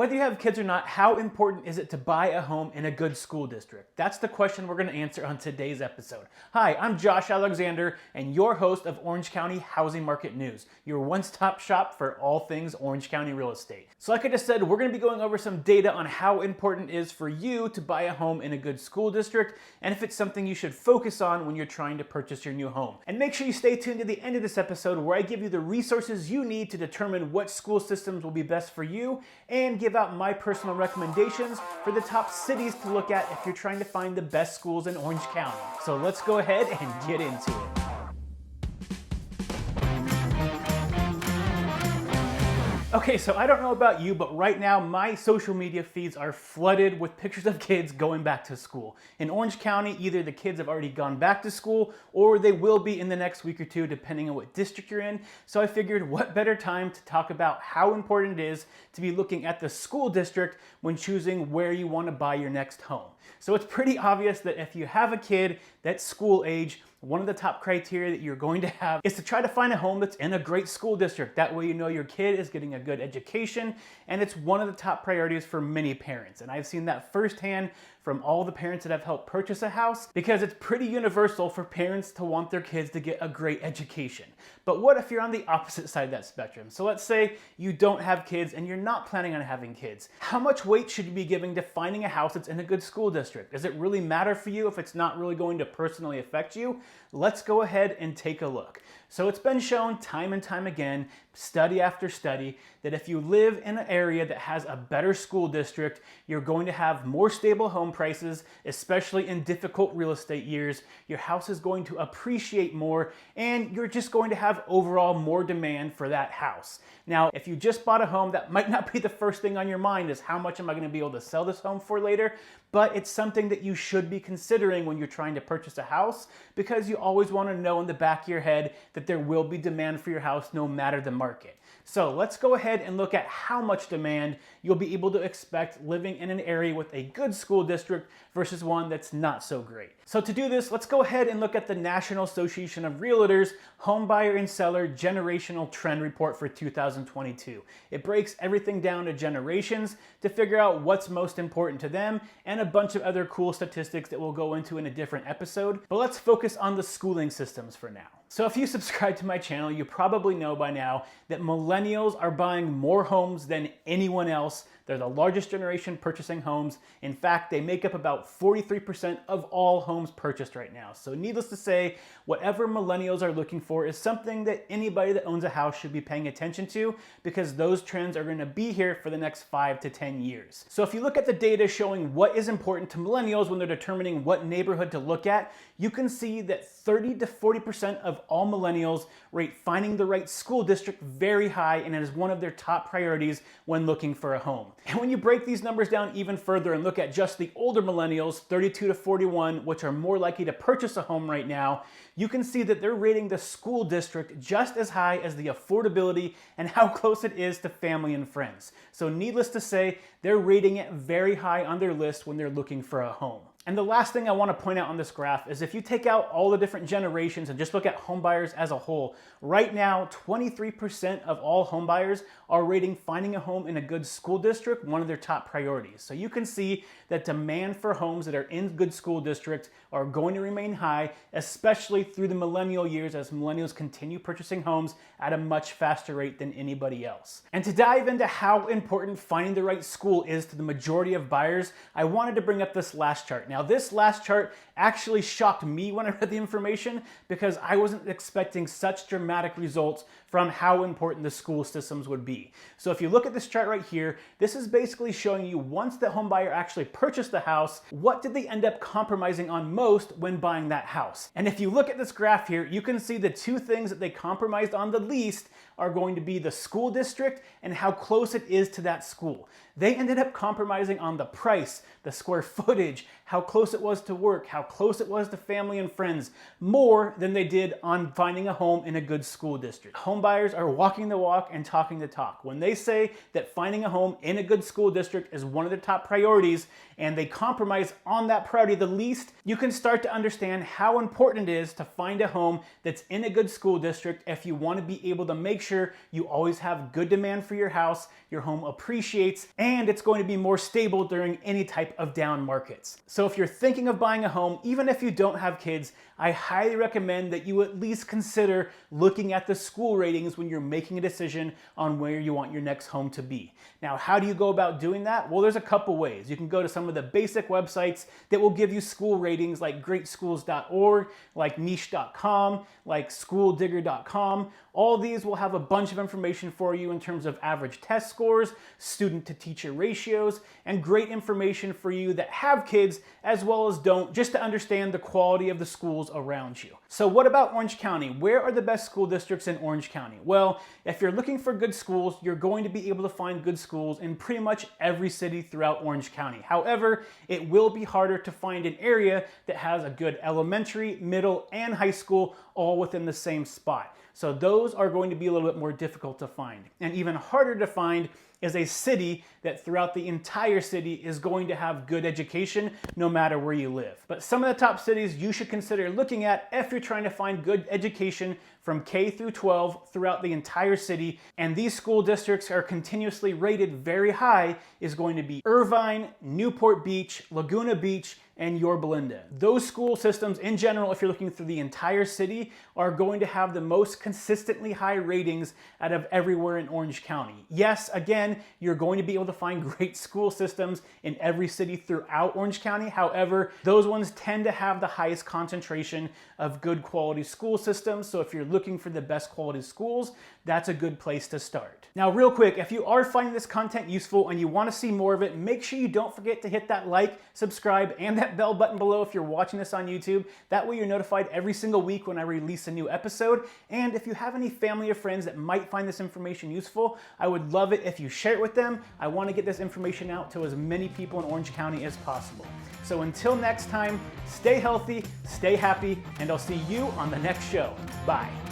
Whether you have kids or not, how important is it to buy a home in a good school district? That's the question we're going to answer on today's episode. Hi, I'm Josh Alexander, and your host of Orange County Housing Market News, your one-stop shop for all things Orange County real estate. So like I just said, we're going to be going over some data on how important it is for you to buy a home in a good school district, and if it's something you should focus on when you're trying to purchase your new home. And make sure you stay tuned to the end of this episode where I give you the resources you need to determine what school systems will be best for you, and give out my personal recommendations for the top cities to look at if you're trying to find the best schools in Orange County. So let's go ahead and get into it. Okay, so I don't know about you, but right now my social media feeds are flooded with pictures of kids going back to school. In Orange County, either the kids have already gone back to school or they will be in the next week or two, depending on what district you're in. So I figured what better time to talk about how important it is to be looking at the school district when choosing where you want to buy your next home. So it's pretty obvious that if you have a kid that's school age, one of the top criteria that you're going to have is to try to find a home that's in a great school district. That way you know your kid is getting a good education, and it's one of the top priorities for many parents. And I've seen that firsthand from all the parents that have helped purchase a house, because it's pretty universal for parents to want their kids to get a great education. But what if you're on the opposite side of that spectrum? So let's say you don't have kids and you're not planning on having kids. How much weight should you be giving to finding a house that's in a good school district? Does it really matter for you if it's not really going to personally affect you? Let's go ahead and take a look. So it's been shown time and time again, study after study, that if you live in an area that has a better school district, you're going to have more stable home prices, especially in difficult real estate years. Your house is going to appreciate more, and you're just going to have overall more demand for that house. Now, if you just bought a home, that might not be the first thing on your mind is how much am I going to be able to sell this home for later, but it's something that you should be considering when you're trying to purchase a house, because you always want to know in the back of your head that there will be demand for your house no matter the market. So let's go ahead and look at how much demand you'll be able to expect living in an area with a good school district versus one that's not so great. So to do this, let's go ahead and look at the National Association of Realtors Home Buyer and Seller Generational Trend Report for 2022. It breaks everything down to generations to figure out what's most important to them, and a bunch of other cool statistics that we'll go into in a different episode. But let's focus on the schooling systems for now. So if you subscribe to my channel, you probably know by now that millennials are buying more homes than anyone else. They're the largest generation purchasing homes. In fact, they make up about 43% of all homes purchased right now. So needless to say, whatever millennials are looking for is something that anybody that owns a house should be paying attention to, because those trends are going to be here for the next 5 to 10 years. So if you look at the data showing what is important to millennials when they're determining what neighborhood to look at, you can see that 30 to 40% of all millennials rate finding the right school district very high, and it is one of their top priorities when looking for a home. And when you break these numbers down even further and look at just the older millennials, 32 to 41, which are more likely to purchase a home right now, you can see that they're rating the school district just as high as the affordability and how close it is to family and friends. So needless to say, they're rating it very high on their list when they're looking for a home. And the last thing I want to point out on this graph is if you take out all the different generations and just look at home buyers as a whole, right now 23% of all home buyers are rating finding a home in a good school district one of their top priorities. So you can see that demand for homes that are in good school districts are going to remain high, especially through the millennial years as millennials continue purchasing homes at a much faster rate than anybody else. And to dive into how important finding the right school is to the majority of buyers, I wanted to bring up this last chart. Now this last chart actually shocked me when I read the information, because I wasn't expecting such dramatic results from how important the school systems would be. So if you look at this chart right here, this is basically showing you once the home buyer actually purchased the house, what did they end up compromising on most when buying that house? And if you look at this graph here, you can see the two things that they compromised on the least are going to be the school district and how close it is to that school. They ended up compromising on the price, the square footage, how close it was to work, how close it was to family and friends, more than they did on finding a home in a good school district. Home buyers are walking the walk and talking the talk. When they say that finding a home in a good school district is one of their top priorities, and they compromise on that priority the least, you can start to understand how important it is to find a home that's in a good school district if you want to be able to make sure you always have good demand for your house, your home appreciates, and it's going to be more stable during any type of down markets. So if you're thinking of buying a home, even if you don't have kids, I highly recommend that you at least consider looking at the school ratings when you're making a decision on where you want your next home to be. Now, how do you go about doing that? Well, there's a couple ways. You can go to some of the basic websites that will give you school ratings like greatschools.org, like niche.com, like schooldigger.com. All these will have a bunch of information for you in terms of average test scores, student to teacher ratios, and great information for you that have kids as well as don't, just to understand the quality of the schools around you. So what about Orange County? Where are the best school districts in Orange County? Well, if you're looking for good schools, you're going to be able to find good schools in pretty much every city throughout Orange County. However, it will be harder to find an area that has a good elementary, middle, and high school all within the same spot. So those are going to be a little bit more difficult to find. And even harder to find is a city that throughout the entire city is going to have good education no matter where you live. But some of the top cities you should consider looking at if you're trying to find good education from K through 12 throughout the entire city, and these school districts are continuously rated very high, is going to be Irvine, Newport Beach, Laguna Beach, and Yorba Linda. Those school systems in general, if you're looking through the entire city, are going to have the most consistently high ratings out of everywhere in Orange County. Yes, again, you're going to be able to find great school systems in every city throughout Orange County. However, those ones tend to have the highest concentration of good quality school systems. So if you're looking for the best quality schools, that's a good place to start. Now, real quick, if you are finding this content useful and you want to see more of it, make sure you don't forget to hit that like, subscribe, and that bell button below if you're watching this on YouTube. That way you're notified every single week when I release a new episode. And if you have any family or friends that might find this information useful, I would love it if you share it with them. I want to get this information out to as many people in Orange County as possible. So until next time, stay healthy, stay happy, and I'll see you on the next show. Bye.